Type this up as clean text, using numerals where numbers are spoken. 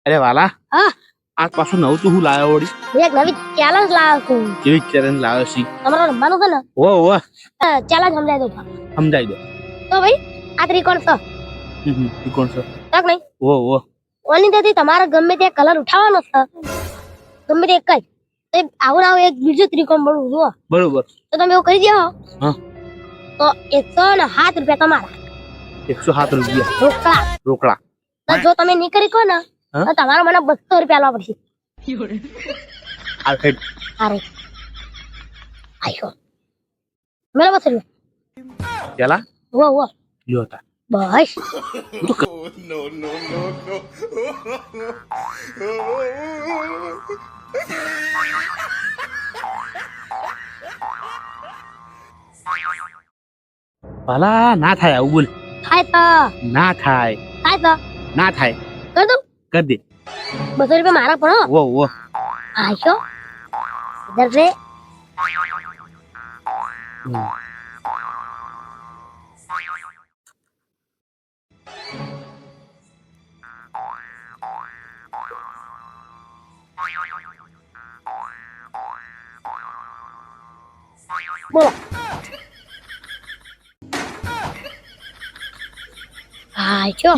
અરે વાલા હા આ પાછું નવું તું હું લાવ્યો વળી મેં એક નવી ચેલેન્જ લાવ્યો છું કેવી ચેલેન્જ લાવ્યો છી તમારે રમવાનું છે ને ઓ ઓ ચેલેન્જ સમજાય દઉં સમજાઈ દો તો ભાઈ આ ત્રિકોણ છે ઈ કોણ છે તક નહીં ઓ ઓ ઓની અંદરથી તમારે ગમે તે કલર ઉઠાવવાનો છે ગમે તે એક જ તો આવું આવું એક બીજું ત્રિકોણ બનવું જુઓ બરોબર તો તમે એવું કરી દો હા તો 107 રૂપિયા તમારા 107 રૂપિયા રોકડા રોકડા તો જો તમે નહીં કરી કહો ને હા? તો તમારે મને 200 રૂપિયા આલવા પડશે આ હેડ અરે આયો મેળો 200 રૂપિયા પેલા વો વો લ્યો તા બસ ભલા ના થાય આવું બોલ થાય તો ના થાય થાય તો ના થાય કર દઉં કર દે 200 રૂપિયા મારા પણ હો. ઓ ઓ આયો ઇધર રે બોલો આયો